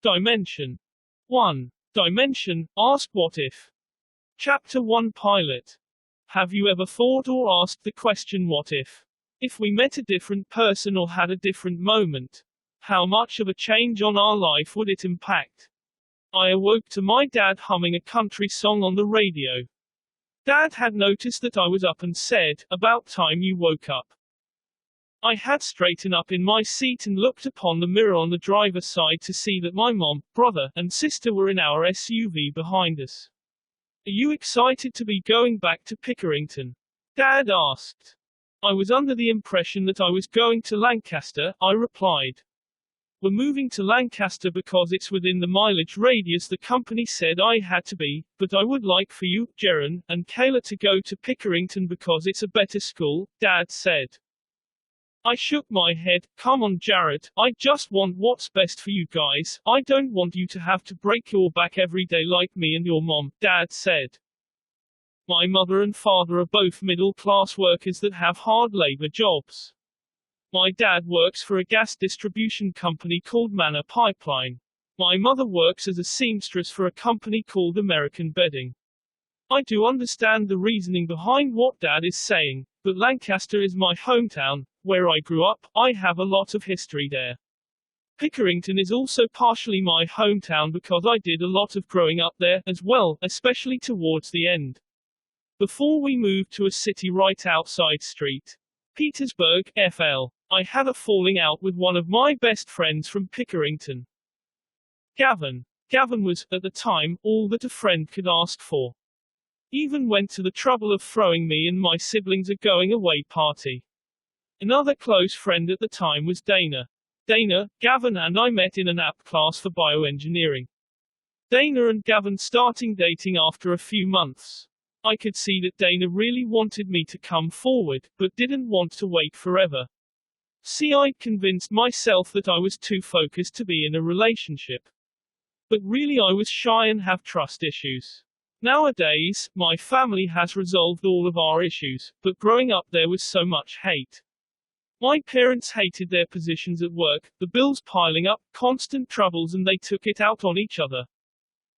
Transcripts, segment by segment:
Dimension 1. Dimension, ask what if. Chapter 1 Pilot. Have you ever thought or asked the question what if? If we met a different person or had a different moment, how much of a change on our life would it impact? I awoke to my dad humming a country song on the radio. Dad had noticed that I was up and said, "About time you woke up." I had straightened up in my seat and looked upon the mirror on the driver's side to see that my mom, brother, and sister were in our SUV behind us. Are you excited to be going back to Pickerington? Dad asked. I was under the impression that I was going to Lancaster, I replied. We're moving to Lancaster because it's within the mileage radius the company said I had to be, but I would like for you, Jaron, and Kayla to go to Pickerington because it's a better school, Dad said. I shook my head. Come on, Jared, I just want what's best for you guys. I don't want you to have to break your back every day like me and your mom, Dad said. My mother and father are both middle-class workers that have hard labor jobs. My dad works for a gas distribution company called Manor Pipeline. My mother works as a seamstress for a company called American Bedding. I do understand the reasoning behind what Dad is saying, but Lancaster is my hometown, where I grew up. I have a lot of history there. Pickerington is also partially my hometown because I did a lot of growing up there, as well, especially towards the end. Before we moved to a city right outside St. Petersburg, FL, I had a falling out with one of my best friends from Pickerington. Gavin. Gavin was, at the time, all that a friend could ask for. Even went to the trouble of throwing me and my siblings a going-away party. Another close friend at the time was Dana. Dana, Gavin and I met in an app class for bioengineering. Dana and Gavin starting dating after a few months. I could see that Dana really wanted me to come forward, but didn't want to wait forever. See, I'd convinced myself that I was too focused to be in a relationship. But really I was shy and have trust issues. Nowadays, my family has resolved all of our issues, but growing up there was so much hate. My parents hated their positions at work, the bills piling up, constant troubles, and they took it out on each other.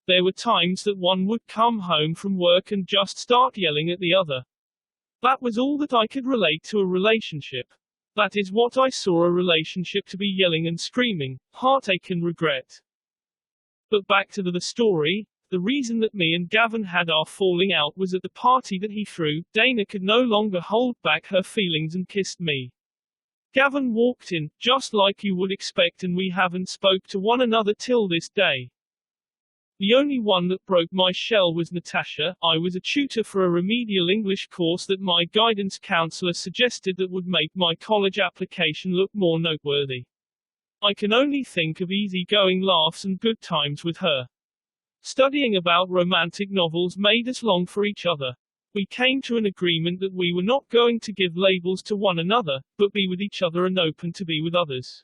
There were times that one would come home from work and just start yelling at the other. That was all that I could relate to a relationship. That is what I saw a relationship to be, yelling and screaming, heartache and regret. But back to the story. The reason that me and Gavin had our falling out was at the party that he threw. Dana could no longer hold back her feelings and kissed me. Gavin walked in, just like you would expect, and we haven't spoke to one another till this day. The only one that broke my shell was Natasha. I was a tutor for a remedial English course that my guidance counselor suggested that would make my college application look more noteworthy. I can only think of easy-going laughs and good times with her. Studying about romantic novels made us long for each other. We came to an agreement that we were not going to give labels to one another, but be with each other and open to be with others.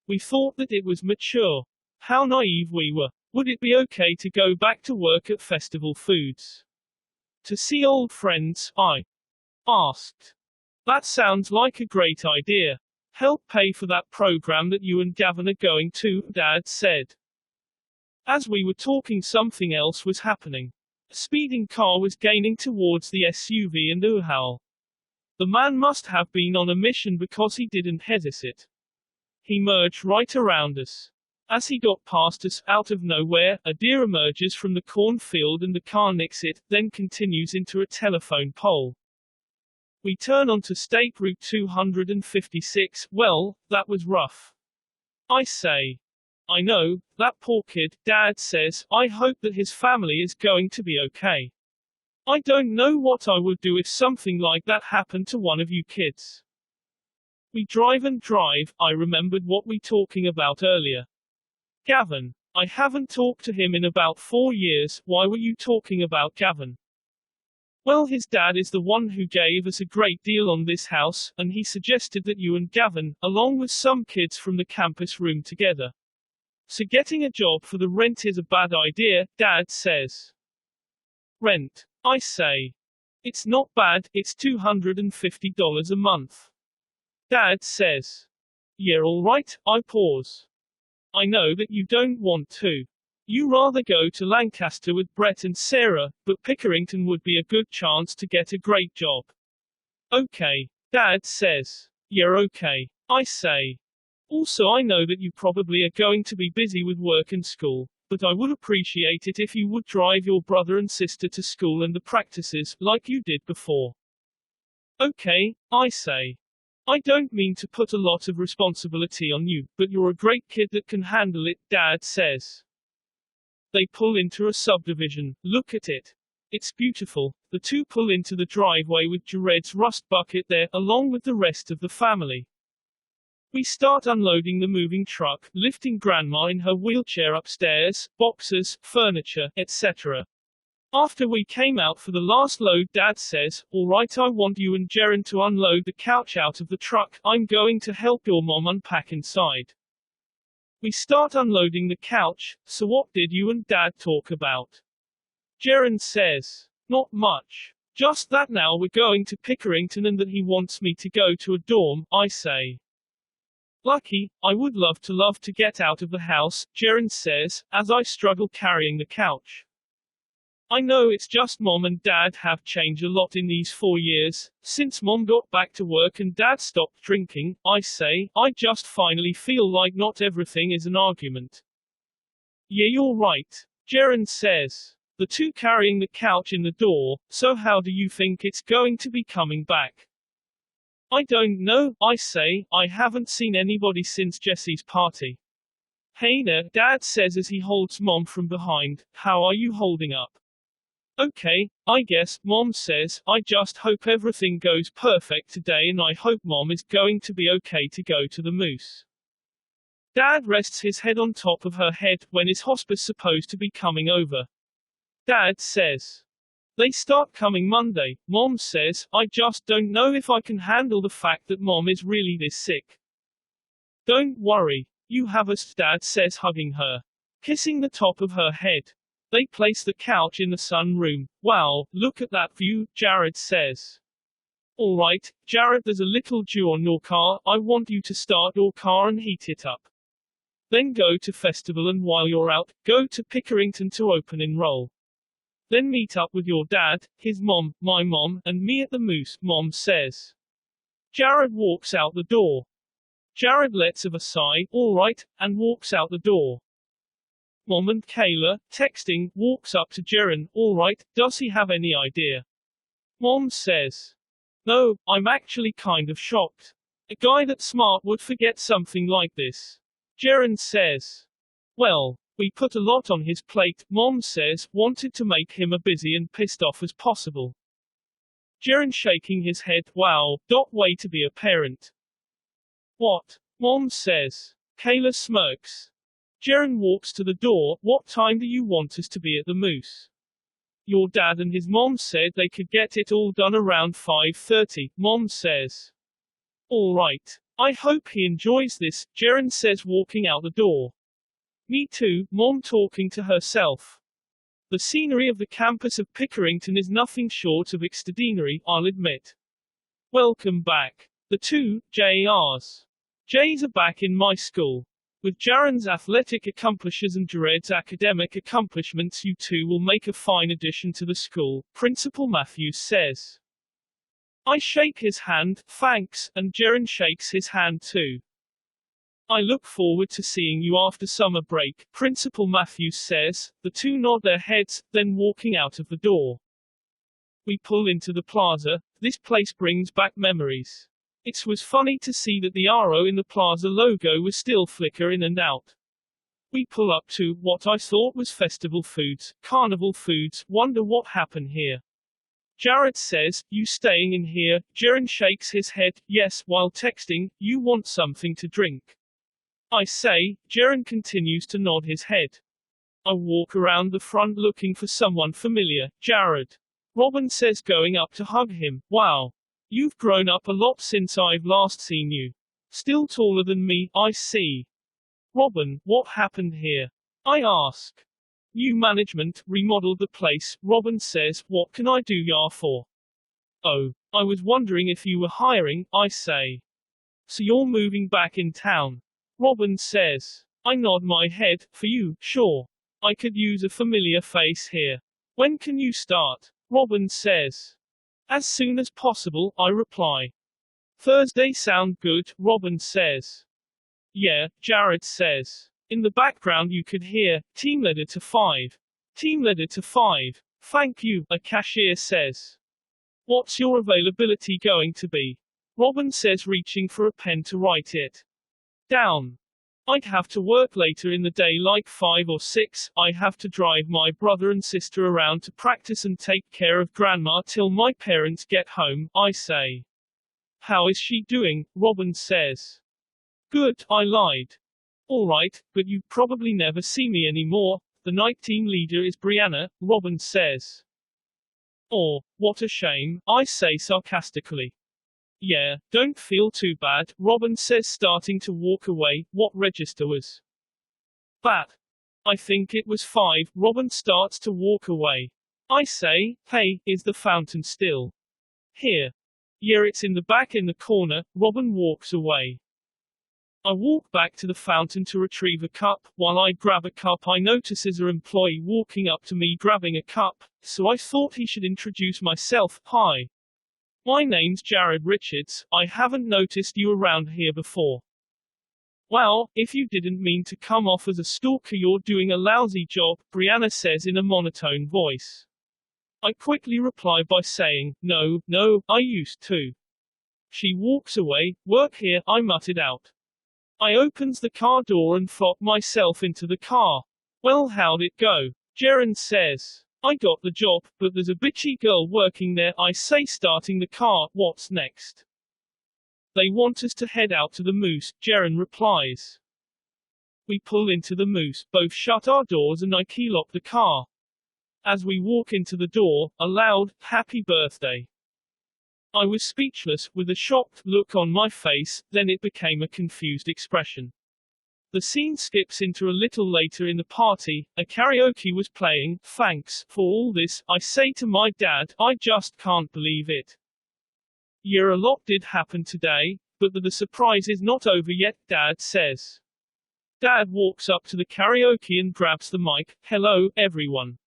We thought that it was mature. How naive we were. Would it be okay to go back to work at Festival Foods? To see old friends, I asked. That sounds like a great idea. Help pay for that program that you and Gavin are going to, Dad said. As we were talking, something else was happening. A speeding car was gaining towards the SUV and Uhal. The man must have been on a mission because he didn't hesitate. He merged right around us. As he got past us, out of nowhere, a deer emerges from the cornfield and the car nicks it, then continues into a telephone pole. We turn onto State Route 256. Well, that was rough. I say. I know, that poor kid, Dad says. I hope that his family is going to be okay. I don't know what I would do if something like that happened to one of you kids. We drive and drive. I remembered what we talking about earlier. Gavin. I haven't talked to him in about 4 years. Why were you talking about Gavin? Well, his dad is the one who gave us a great deal on this house, and he suggested that you and Gavin, along with some kids from the campus, room together. So getting a job for the rent is a bad idea, Dad says. Rent. I say. It's not bad, it's $250 a month. Dad says. Yeah, alright, I pause. I know that you don't want to. You rather go to Lancaster with Brett and Sarah, but Pickerington would be a good chance to get a great job. Okay. Dad says. Yeah, okay. I say. Also, I know that you probably are going to be busy with work and school, but I would appreciate it if you would drive your brother and sister to school and the practices, like you did before. Okay, I say. I don't mean to put a lot of responsibility on you, but you're a great kid that can handle it, Dad says. They pull into a subdivision. Look at it. It's beautiful. The two pull into the driveway with Jared's rust bucket there, along with the rest of the family. We start unloading the moving truck, lifting Grandma in her wheelchair upstairs, boxes, furniture, etc. After we came out for the last load, Dad says, "All right, I want you and Jaren to unload the couch out of the truck. I'm going to help your mom unpack inside." We start unloading the couch. So what did you and Dad talk about? Jaren says, "Not much. Just that now we're going to Pickerington and that he wants me to go to a dorm," I say. "Lucky, I would love to get out of the house," Jaren says, as I struggle carrying the couch. "I know it's just Mom and Dad have changed a lot in these 4 years, since Mom got back to work and Dad stopped drinking," I say. "I just finally feel like not everything is an argument." "Yeah, you're right," Jaren says. The two carrying the couch in the door. "So how do you think it's going to be coming back?" "I don't know," I say. "I haven't seen anybody since Jesse's party." "Hey there," Dad says as he holds Mom from behind. "How are you holding up?" "Okay, I guess," Mom says. "I just hope everything goes perfect today and I hope Mom is going to be okay to go to the Moose." Dad rests his head on top of her head. "When is hospice supposed to be coming over?" Dad says. "They start coming Monday," Mom says. "I just don't know if I can handle the fact that Mom is really this sick." "Don't worry. You have us," Dad says, hugging her. Kissing the top of her head. They place the couch in the sunroom. "Wow, look at that view," Jared says. "All right, Jared, there's a little dew on your car. I want you to start your car and heat it up. Then go to festival and while you're out, go to Pickerington to open enroll. Then meet up with your dad, his mom, my mom, and me at the Moose," Mom says. Jared walks out the door. Jared lets of a sigh, "All right," and walks out the door. Mom and Kayla, texting, walks up to Jaren. "All right, does he have any idea?" Mom says. "No, I'm actually kind of shocked. A guy that smart would forget something like this." Jaren says. "Well, we put a lot on his plate," Mom says, "wanted to make him as busy and pissed off as possible." Jaren shaking his head, "Wow, way to be a parent." "What?" Mom says. Kayla smirks. Jaren walks to the door. "What time do you want us to be at the Moose?" "Your dad and his mom said they could get it all done around 5:30, Mom says. "All right. I hope he enjoys this," Jaren says, walking out the door. "Me too," Mom talking to herself. The scenery of the campus of Pickerington is nothing short of extraordinary, I'll admit. Welcome back. The two J's. J's are back in my school. With Jaren's athletic accomplishments and Jared's academic accomplishments, you two will make a fine addition to the school, Principal Matthews says. I shake his hand, "Thanks," and Jaren shakes his hand too. "I look forward to seeing you after summer break," Principal Matthews says. The two nod their heads, then walking out of the door. We pull into the plaza. This place brings back memories. It was funny to see that the arrow in the plaza logo was still flicker in and out. We pull up to what I thought was festival foods, carnival foods. Wonder what happened here. Jared says, "You staying in here?" Jaren shakes his head, "Yes," while texting, "You want something to drink?" I say. Jaren continues to nod his head. I walk around the front looking for someone familiar. Jared. Robin says, going up to hug him. "Wow. You've grown up a lot since I've last seen you. Still taller than me, I see." Robin, "What happened here?" I ask. "New management, remodeled the place," Robin says. "What can I do ya for?" "Oh, I was wondering if you were hiring," I say. "So you're moving back in town?" Robin says. I nod my head. For you, sure. I could use a familiar face here. When can you start? Robin says. As soon as possible, I reply. Thursday sound good, Robin says. Yeah, Jared says. In the background you could hear, team leader to 5. Team leader to 5. Thank you, a cashier says. What's your availability going to be? Robin says, reaching for a pen to write it down. I'd have to work later in the day, like 5 or 6. I have to drive my brother and sister around to practice and take care of grandma till my parents get home, I say. How is she doing? Robin says. Good, I lied. Alright, but you probably never see me anymore. The night team leader is Brianna, Robin says. Oh, what a shame, I say sarcastically. Yeah, don't feel too bad, Robin says, starting to walk away. What register was that? I think it was 5. Robin starts to walk away. I say, hey, is the fountain still here? Yeah, it's in the back in the corner. Robin walks away. I walk back to the fountain to retrieve a cup. While I grab a cup, I notice an employee walking up to me grabbing a cup, so I thought he should introduce myself. Hi. My name's Jared Richards. I haven't noticed you around here before. Well, if you didn't mean to come off as a stalker, you're doing a lousy job, Brianna says in a monotone voice. I quickly reply by saying, no, I used to. She walks away. Work here, I muttered out. I opens the car door and flop myself into the car. Well, how'd it go? Jared says. I got the job, but there's a bitchy girl working there, I say, starting the car. What's next? They want us to head out to the Moose, Jared replies. We pull into the Moose, both shut our doors and I keylock the car. As we walk into the door, a loud, happy birthday. I was speechless, with a shocked look on my face, then it became a confused expression. The scene skips into a little later in the party. A karaoke was playing. Thanks for all this, I say to my dad. I just can't believe it. Yeah, a lot did happen today, but the surprise is not over yet, Dad says. Dad walks up to the karaoke and grabs the mic. Hello, everyone.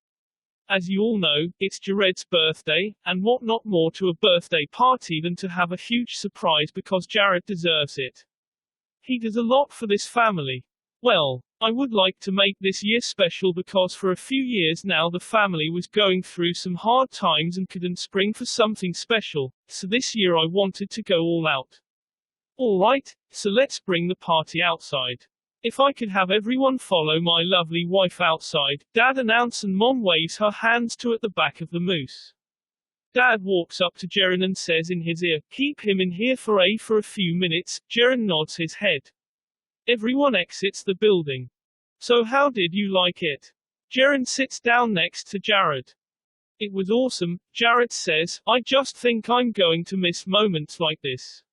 As you all know, it's Jared's birthday, and what not more to a birthday party than to have a huge surprise because Jared deserves it. He does a lot for this family. Well, I would like to make this year special because for a few years now the family was going through some hard times and couldn't spring for something special, so this year I wanted to go all out. Alright, so let's bring the party outside. If I could have everyone follow my lovely wife outside, Dad announces, and Mom waves her hands to at the back of the Moose. Dad walks up to Jared and says in his ear, keep him in here for a few minutes. Jared nods his head. Everyone exits the building. So how did you like it? Jared sits down next to Jared. It was awesome, Jared says. I just think I'm going to miss moments like this.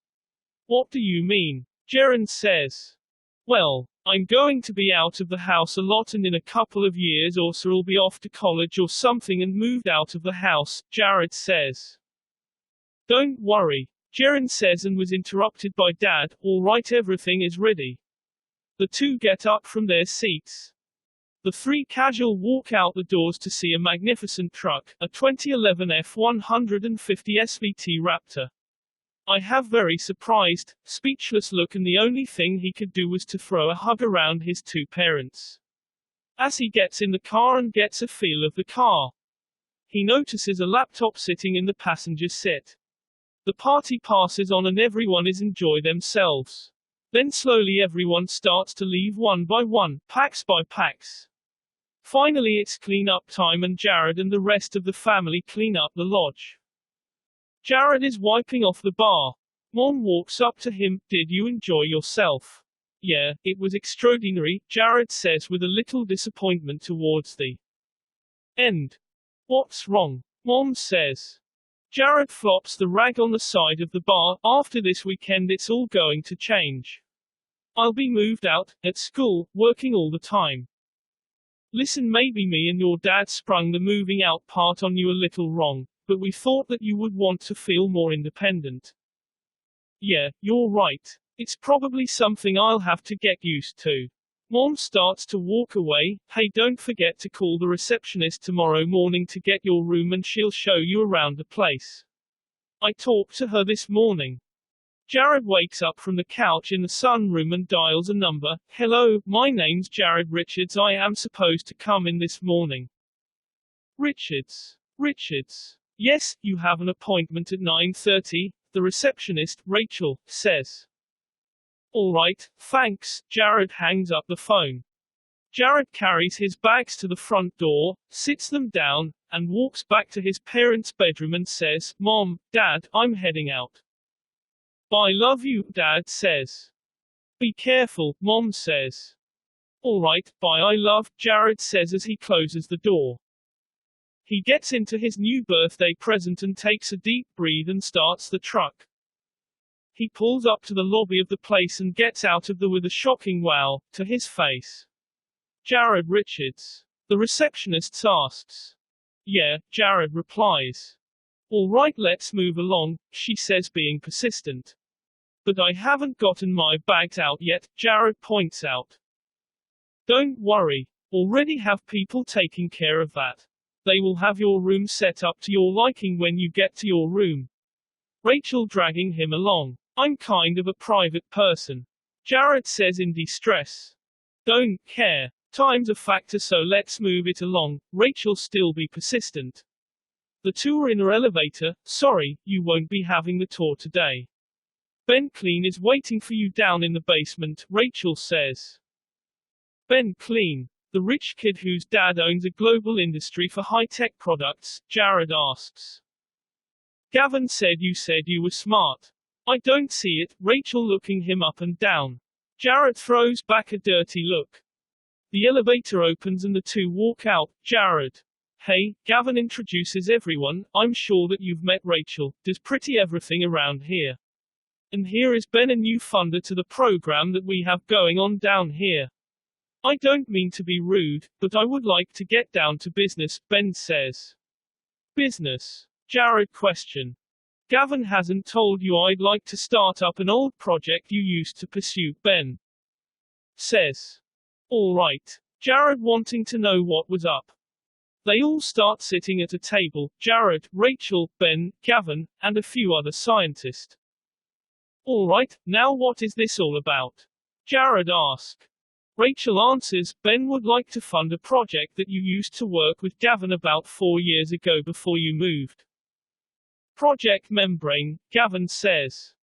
What do you mean? Jared says. Well, I'm going to be out of the house a lot, and in a couple of years or so I'll be off to college or something and moved out of the house, Jared says. Don't worry, Jared says, and was interrupted by Dad. All right, everything is ready. The two get up from their seats. The three casual walk out the doors to see a magnificent truck, a 2011 F-150 SVT Raptor. I have very surprised, speechless look, and the only thing he could do was to throw a hug around his two parents. As he gets in the car and gets a feel of the car, he notices a laptop sitting in the passenger seat. The party passes on and everyone is enjoy themselves. Then slowly everyone starts to leave one by one, packs by packs. Finally it's clean up time and Jared and the rest of the family clean up the lodge. Jared is wiping off the bar. Mom walks up to him. Did you enjoy yourself? Yeah, it was extraordinary, Jared says with a little disappointment towards the end. What's wrong? Mom says. Jared flops the rag on the side of the bar. After this weekend it's all going to change. I'll be moved out, at school, working all the time. Listen, maybe me and your dad sprung the moving out part on you a little wrong, but we thought that you would want to feel more independent. Yeah, you're right. It's probably something I'll have to get used to. Mom starts to walk away. Hey, don't forget to call the receptionist tomorrow morning to get your room and she'll show you around the place. I talked to her this morning. Jared wakes up from the couch in the sunroom and dials a number. Hello, my name's Jared Richards. I am supposed to come in this morning. Richards. Richards. Yes, you have an appointment at 9:30, the receptionist, Rachel, says. All right, thanks. Jared hangs up the phone. Jared carries his bags to the front door, sits them down, and walks back to his parents' bedroom and says, Mom, Dad, I'm heading out. Bye, love you, Dad says. Be careful, Mom says. All right, bye, I love, Jared says as he closes the door. He gets into his new birthday present and takes a deep breath and starts the truck. He pulls up to the lobby of the place and gets out of there with a shocking wow to his face. Jared Richards. The receptionist asks. Yeah, Jared replies. All right, let's move along, she says, being persistent. But I haven't gotten my bags out yet, Jared points out. Don't worry. Already have people taking care of that. They will have your room set up to your liking when you get to your room. Rachel dragging him along. I'm kind of a private person. Jared says in distress. Don't care. Time's a factor, so let's move it along. Rachel still be persistent. The two are in her elevator. Sorry, you won't be having the tour today. Ben Clean is waiting for you down in the basement, Rachel says. Ben Clean. The rich kid whose dad owns a global industry for high-tech products, Jared asks. Gavin said you were smart. I don't see it, Rachel looking him up and down. Jared throws back a dirty look. The elevator opens and the two walk out. Jared. Hey, Gavin introduces everyone. I'm sure that you've met Rachel. Does pretty everything around here. And here is Ben, a new funder to the program that we have going on down here. I don't mean to be rude, but I would like to get down to business, Ben says. Business? Jared question. Gavin hasn't told you I'd like to start up an old project you used to pursue, Ben says. All right. Jared wanting to know what was up. They all start sitting at a table, Jared, Rachel, Ben, Gavin, and a few other scientists. All right, now what is this all about? Jared asks. Rachel answers, Ben would like to fund a project that you used to work with Gavin about 4 years ago before you moved. Project Membrane, Gavin says.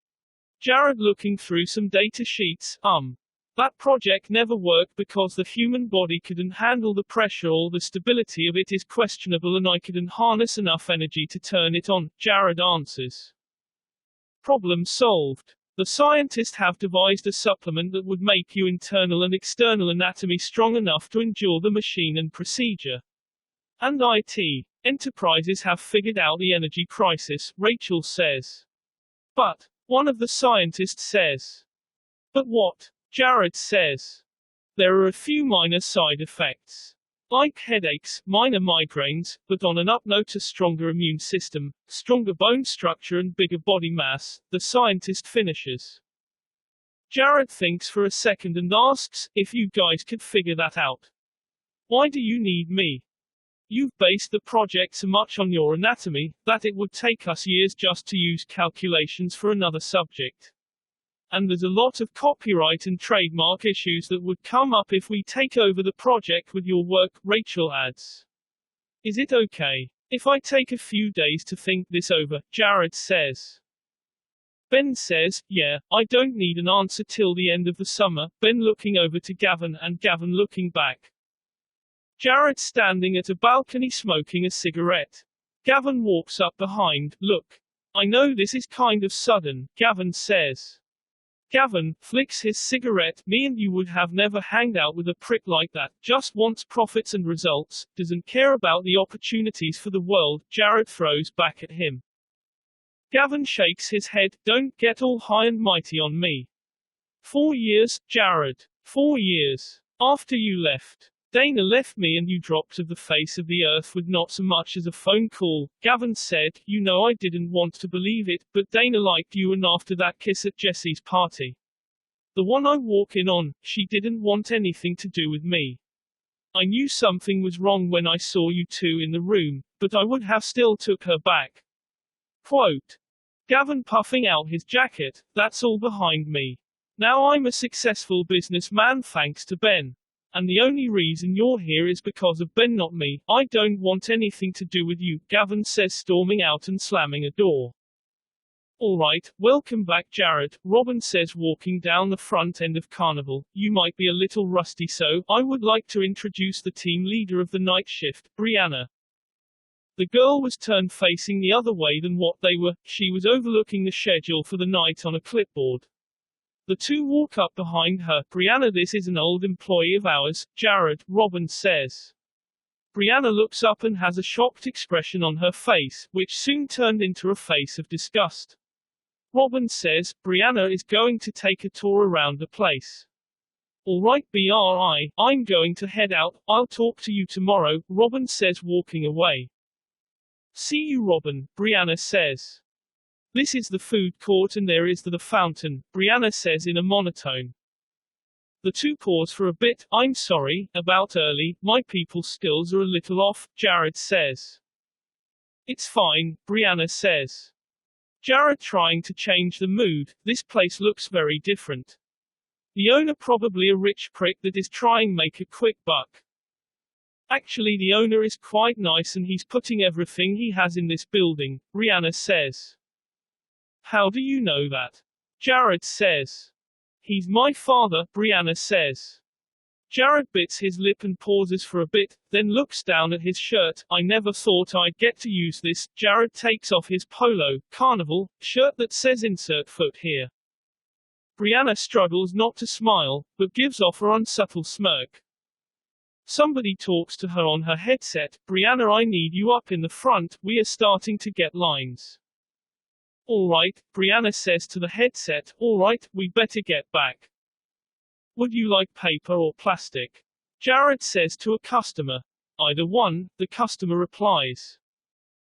Jared looking through some data sheets, That project never worked because the human body couldn't handle the pressure or the stability of it is questionable and I couldn't harness enough energy to turn it on, Jared answers. Problem solved. The scientists have devised a supplement that would make your internal and external anatomy strong enough to endure the machine and procedure. And IT. Enterprises have figured out the energy crisis, Rachel says. But, one of the scientists says. But what? Jared says. There are a few minor side effects. Like headaches, minor migraines, but on an up note a stronger immune system, stronger bone structure and bigger body mass, the scientist finishes. Jared thinks for a second and asks, if you guys could figure that out. Why do you need me? You've based the project so much on your anatomy, that it would take us years just to use calculations for another subject. And there's a lot of copyright and trademark issues that would come up if we take over the project with your work, Rachel adds. Is it okay if I take a few days to think this over? Jared says. Ben says, yeah, I don't need an answer till the end of the summer, Ben looking over to Gavin and Gavin looking back. Jared standing at a balcony smoking a cigarette. Gavin walks up behind. Look. I know this is kind of sudden, Gavin says. Gavin flicks his cigarette. Me and you would have never hanged out with a prick like that, just wants profits and results, doesn't care about the opportunities for the world, Jared throws back at him. Gavin shakes his head, don't get all high and mighty on me. 4 years, Jared. 4 years. After you left. Dana left me and you dropped to the face of the earth with not so much as a phone call, Gavin said. You know I didn't want to believe it, but Dana liked you and after that kiss at Jesse's party. The one I walk in on, she didn't want anything to do with me. I knew something was wrong when I saw you two in the room, but I would have still took her back. Quote. Gavin puffing out his jacket, that's all behind me. Now I'm a successful businessman thanks to Ben. And the only reason you're here is because of Ben, not me. I don't want anything to do with you, Gavin says, storming out and slamming a door. Alright, welcome back Jared, Robin says, walking down the front end of Carnival. You might be a little rusty, so I would like to introduce the team leader of the night shift, Brianna. The girl was turned facing the other way than what they were. She was overlooking the schedule for the night on a clipboard. The two walk up behind her. Brianna, this is an old employee of ours, Jared, Robin says. Brianna looks up and has a shocked expression on her face, which soon turned into a face of disgust. Robin says, Brianna is going to take a tour around the place. Alright BRI, I'm going to head out, I'll talk to you tomorrow, Robin says, walking away. See you Robin, Brianna says. This is the food court and there is the fountain, Brianna says in a monotone. The two pause for a bit. I'm sorry, about early, my people skills are a little off, Jared says. It's fine, Brianna says. Jared trying to change the mood, this place looks very different. The owner probably a rich prick that is trying make a quick buck. Actually the owner is quite nice and he's putting everything he has in this building, Brianna says. How do you know that? Jared says. He's my father, Brianna says. Jared bits his lip and pauses for a bit, then looks down at his shirt. I never thought I'd get to use this. Jared takes off his polo, Carnival, shirt that says insert foot here. Brianna struggles not to smile, but gives off her unsubtle smirk. Somebody talks to her on her headset. Brianna, I need you up in the front, we are starting to get lines. Alright, Brianna says to the headset, alright, we better get back. Would you like paper or plastic? Jared says to a customer. Either one, the customer replies.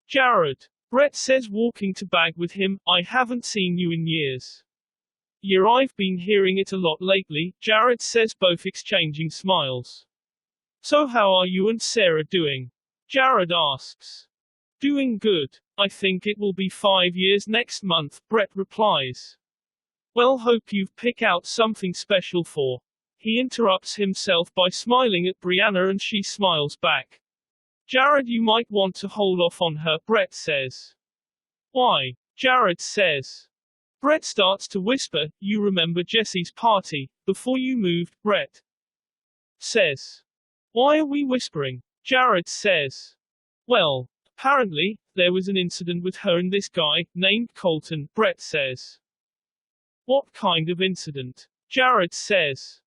Jared. Brett says, walking to bag with him, I haven't seen you in years. Yeah, I've been hearing it a lot lately, Jared says, both exchanging smiles. So how are you and Sarah doing? Jared asks. Doing good. I think it will be 5 years next month, Brett replies. Well, hope you've picked out something special for. He interrupts himself by smiling at Brianna and she smiles back. Jared, you might want to hold off on her, Brett says. Why? Jared says. Brett starts to whisper, you remember Jesse's party, before you moved, Brett says. Why are we whispering? Jared says. Well, apparently, there was an incident with her and this guy, named Colton, Brett says. What kind of incident? Jared says.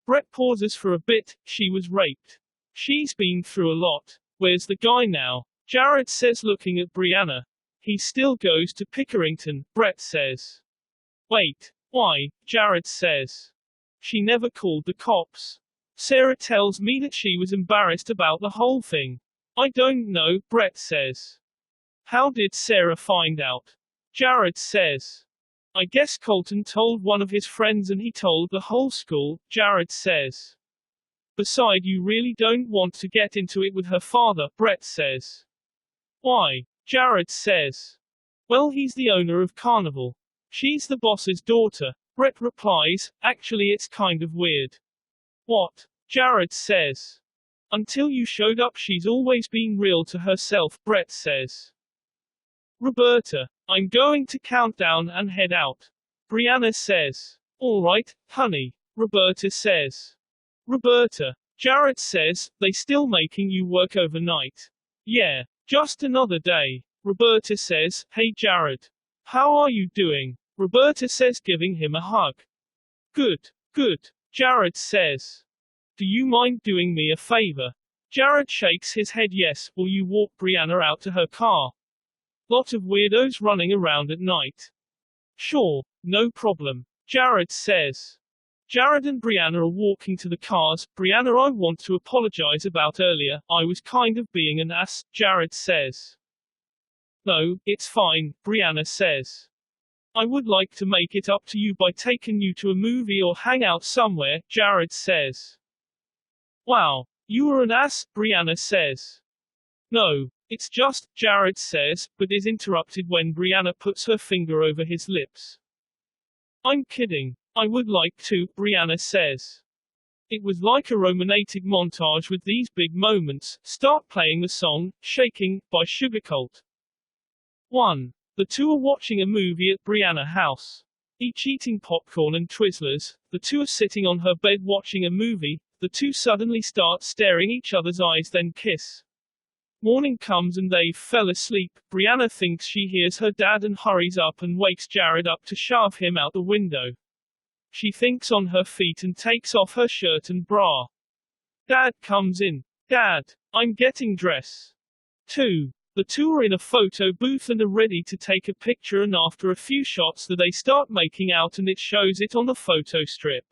Brett pauses for a bit, she was raped. She's been through a lot. Where's the guy now? Jared says, looking at Brianna. He still goes to Pickerington, Brett says. Wait, why? Jared says. She never called the cops. Sarah tells me that she was embarrassed about the whole thing. I don't know, Brett says. How did Sarah find out? Jared says. I guess Colton told one of his friends and he told the whole school, Jared says. Besides, you really don't want to get into it with her father, Brett says. Why? Jared says. Well, he's the owner of Carnival. She's the boss's daughter. Brett replies, actually it's kind of weird. What? Jared says. Until you showed up she's always been real to herself, Brett says. Roberta. I'm going to count down and head out. Brianna says. Alright, honey. Roberta says. Roberta. Jared says, they still making you work overnight? Yeah. Just another day. Roberta says, hey Jared. How are you doing? Roberta says, giving him a hug. Good. Good. Jared says. Do you mind doing me a favor? Jared shakes his head yes. Will you walk Brianna out to her car? Lot of weirdos running around at night. Sure, no problem. Jared says. Jared and Brianna are walking to the cars. Brianna, I want to apologize about earlier. I was kind of being an ass, Jared says. No, it's fine, Brianna says. I would like to make it up to you by taking you to a movie or hang out somewhere, Jared says. Wow, you are an ass, Brianna says. No, it's just, Jared says, but is interrupted when Brianna puts her finger over his lips. I'm kidding. I would like to, Brianna says. It was like a romantic montage with these big moments. Start playing the song, Shaking, by Sugarcult. 1. The two are watching a movie at Brianna's house. Each eating popcorn and Twizzlers, the two are sitting on her bed watching a movie. The two suddenly start staring each other's eyes, then kiss. Morning comes and they fell asleep. Brianna thinks she hears her dad and hurries up and wakes Jared up to shove him out the window. She thinks on her feet and takes off her shirt and bra. Dad comes in. Dad, I'm getting dressed. 2. The two are in a photo booth and are ready to take a picture, and after a few shots they start making out and it shows it on the photo strip.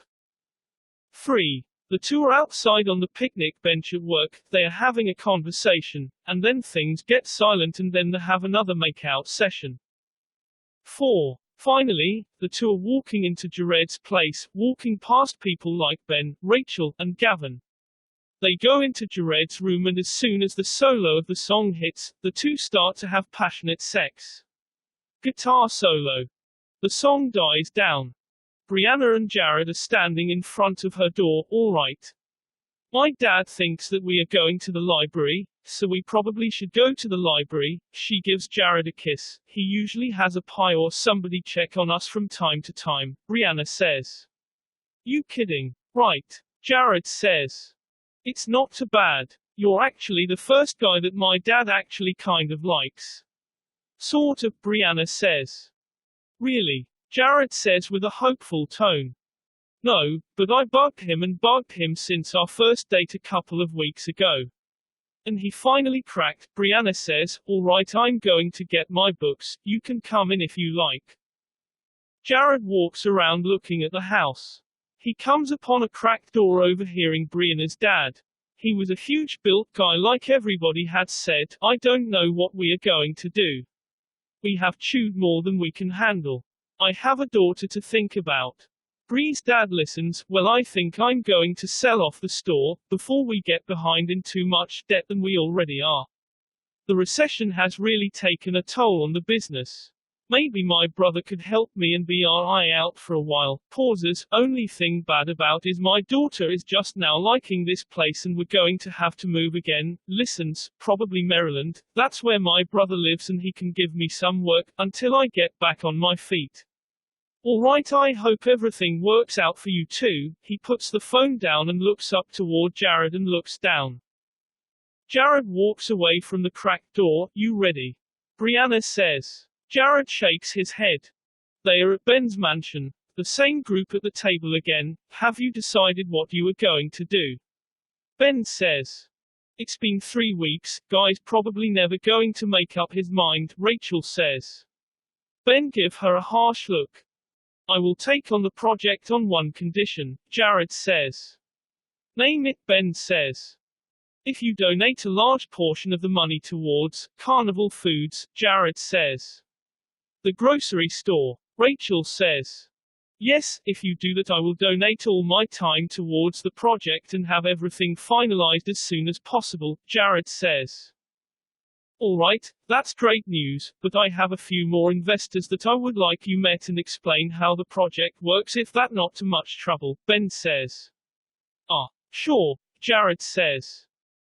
3. The two are outside on the picnic bench at work. They are having a conversation, and then things get silent and then they have another make-out session. 4. Finally, the two are walking into Jared's place, walking past people like Ben, Rachel, and Gavin. They go into Jared's room and as soon as the solo of the song hits, the two start to have passionate sex. Guitar solo. The song dies down. Brianna and Jared are standing in front of her door. All right. My dad thinks that we are going to the library, so we probably should go to the library. She gives Jared a kiss. He usually has a pie or somebody check on us from time to time, Brianna says. You kidding? Right. Jared says. It's not too bad. You're actually the first guy that my dad actually kind of likes. Sort of, Brianna says. Really? Jared says with a hopeful tone. No, but I bugged him since our first date a couple of weeks ago. And he finally cracked, Brianna says. All right, I'm going to get my books, you can come in if you like. Jared walks around looking at the house. He comes upon a cracked door overhearing Brianna's dad. He was a huge built guy like everybody had said. I don't know what we are going to do. We have chewed more than we can handle. I have a daughter to think about. Bree's dad listens. Well, I think I'm going to sell off the store, before we get behind in too much debt than we already are. The recession has really taken a toll on the business. Maybe my brother could help me and be our eye out for a while. Pauses. Only thing bad about is my daughter is just now liking this place and we're going to have to move again. Listens. Probably Maryland. That's where my brother lives and he can give me some work, until I get back on my feet. Alright, I hope everything works out for you too. He puts the phone down and looks up toward Jared and looks down. Jared walks away from the cracked door. You ready? Brianna says. Jared shakes his head. They are at Ben's mansion. The same group at the table again. Have you decided what you are going to do? Ben says. It's been 3 weeks, guy's probably never going to make up his mind, Rachel says. Ben give her a harsh look. I will take on the project on one condition, Jared says. Name it, Ben says. If you donate a large portion of the money towards Carnival Foods, Jared says. The grocery store, Rachel says. Yes, if you do that I will donate all my time towards the project and have everything finalized as soon as possible, Jared says. Alright, that's great news, but I have a few more investors that I would like you met and explain how the project works if that not too much trouble, Ben says. Sure, Jared says.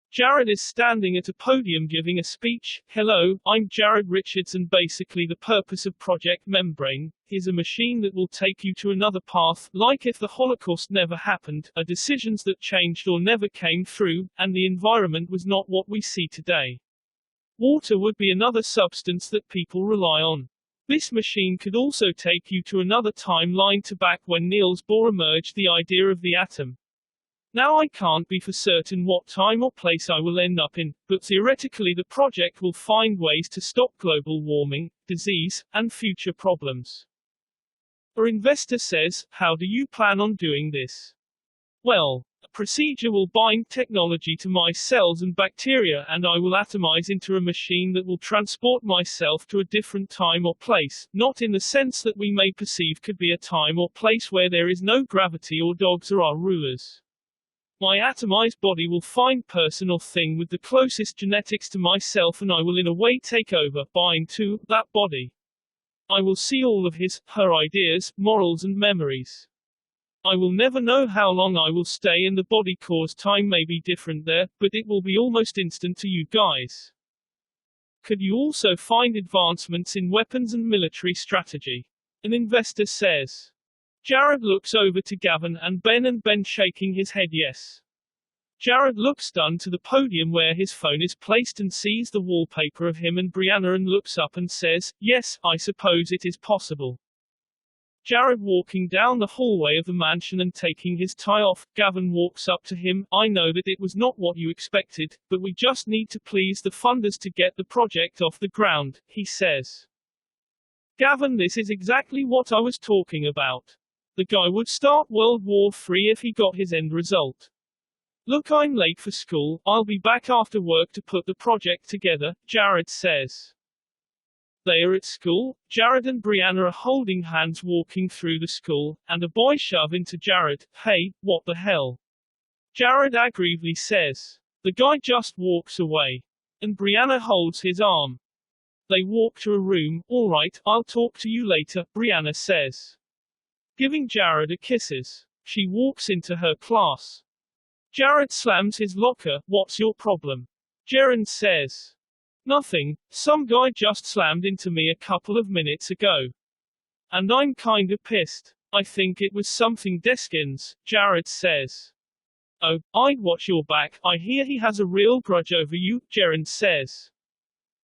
Jared is standing at a podium giving a speech. Hello, I'm Jared Richards and basically the purpose of Project Membrane is a machine that will take you to another path, like if the Holocaust never happened, are decisions that changed or never came through, and the environment was not what we see today. Water would be another substance that people rely on. This machine could also take you to another timeline to back when Niels Bohr emerged the idea of the atom. Now I can't be for certain what time or place I will end up in, but theoretically the project will find ways to stop global warming, disease, and future problems. Our investor says, how do you plan on doing this? Well, a procedure will bind technology to my cells and bacteria, and I will atomize into a machine that will transport myself to a different time or place, not in the sense that we may perceive could be a time or place where there is no gravity or dogs are our rulers. My atomized body will find person or thing with the closest genetics to myself, and I will in a way take over, bind to, that body. I will see all of his, her ideas, morals and memories. I will never know how long I will stay in the body cause time may be different there, but it will be almost instant to you guys. Could you also find advancements in weapons and military strategy? An investor says. Jared looks over to Gavin and Ben shaking his head yes. Jared looks stunned to the podium where his phone is placed and sees the wallpaper of him and Brianna and looks up and says, yes, I suppose it is possible. Jared walking down the hallway of the mansion and taking his tie off, Gavin walks up to him, I know that it was not what you expected, but we just need to please the funders to get the project off the ground, he says. Gavin, this is exactly what I was talking about. The guy would start World War III if he got his end result. Look, I'm late for school, I'll be back after work to put the project together, Jared says. They are at school, Jared and Brianna are holding hands walking through the school, and a boy shove into Jared, hey, what the hell? Jared aggrievedly says. The guy just walks away. And Brianna holds his arm. They walk to a room, alright, I'll talk to you later, Brianna says. Giving Jared a kisses. She walks into her class. Jared slams his locker, what's your problem? Jared says. Nothing, some guy just slammed into me a couple of minutes ago. And I'm kinda pissed. I think it was something Deskins, Jared says. Oh, I'd watch your back, I hear he has a real grudge over you, Jared says.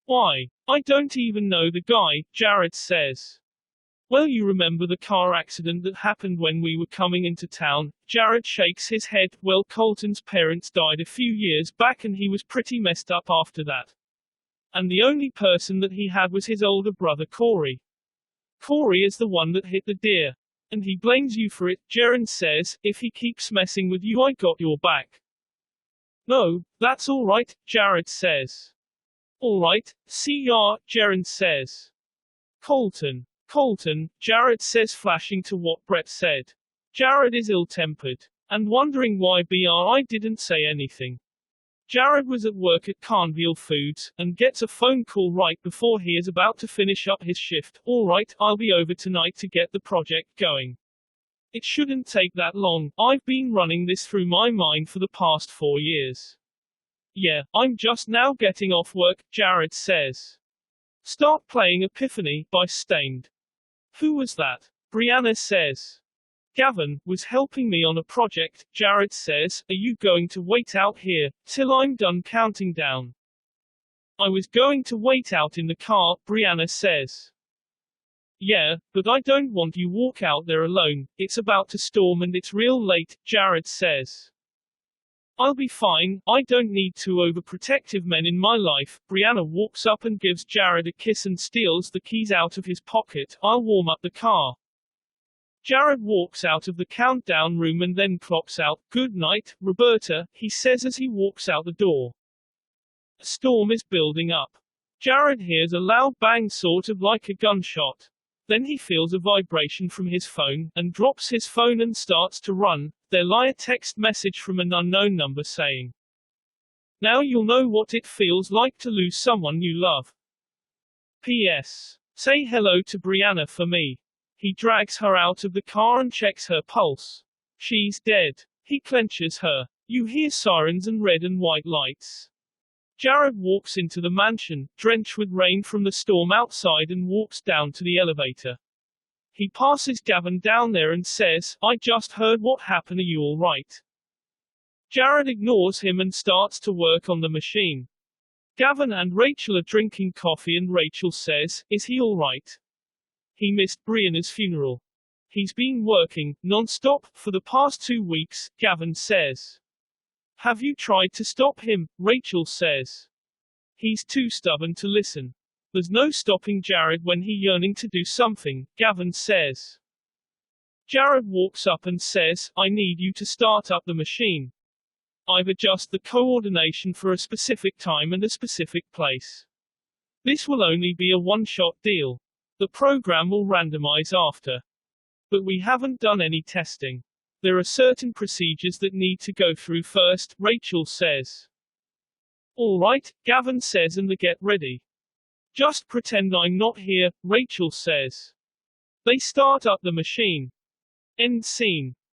Why? I don't even know the guy, Jared says. Well, you remember the car accident that happened when we were coming into town? Jared shakes his head. Well, Colton's parents died a few years back and he was pretty messed up after that. And the only person that he had was his older brother Corey. Corey is the one that hit the deer. And he blames you for it, Jared says. If he keeps messing with you, I got your back. No, that's alright, Jared says. Alright, see ya, Jared says. Colton, Jared says, flashing to what Brett said. Jared is ill-tempered. And wondering why I didn't say anything. Jared was at work at Carnville Foods, and gets a phone call right before he is about to finish up his shift. Alright, I'll be over tonight to get the project going. It shouldn't take that long, I've been running this through my mind for the past 4 years. Yeah, I'm just now getting off work, Jared says. Start playing Epiphany by Stained. Who was that? Brianna says. Gavin was helping me on a project, Jared says. Are you going to wait out here till I'm done counting down? I was going to wait out in the car, Brianna says. Yeah, but I don't want you walk out there alone. It's about to storm and it's real late, Jared says. I'll be fine, I don't need two overprotective men in my life. Brianna walks up and gives Jared a kiss and steals the keys out of his pocket. I'll warm up the car. Jared walks out of the countdown room and then clocks out. Good night, Roberta, he says as he walks out the door. A storm is building up. Jared hears a loud bang, sort of like a gunshot. Then he feels a vibration from his phone, and drops his phone and starts to run. There lies a text message from an unknown number saying, now you'll know what it feels like to lose someone you love. P.S. Say hello to Brianna for me. He drags her out of the car and checks her pulse. She's dead. He clenches her. You hear sirens and red and white lights. Jared walks into the mansion, drenched with rain from the storm outside, and walks down to the elevator. He passes Gavin down there and says, I just heard what happened, are you alright? Jared ignores him and starts to work on the machine. Gavin and Rachel are drinking coffee and Rachel says, is he alright? He missed Brianna's funeral. He's been working, non-stop, for the past 2 weeks, Gavin says. Have you tried to stop him? Rachel says. He's too stubborn to listen. There's no stopping Jared when he's yearning to do something, Gavin says. Jared walks up and says, I need you to start up the machine. I've adjust the coordination for a specific time and a specific place. This will only be a one-shot deal. The program will randomize after. But we haven't done any testing. There are certain procedures that need to go through first, Rachel says. All right, Gavin says, and get ready. Just pretend I'm not here, Rachel says. They start up the machine. End scene.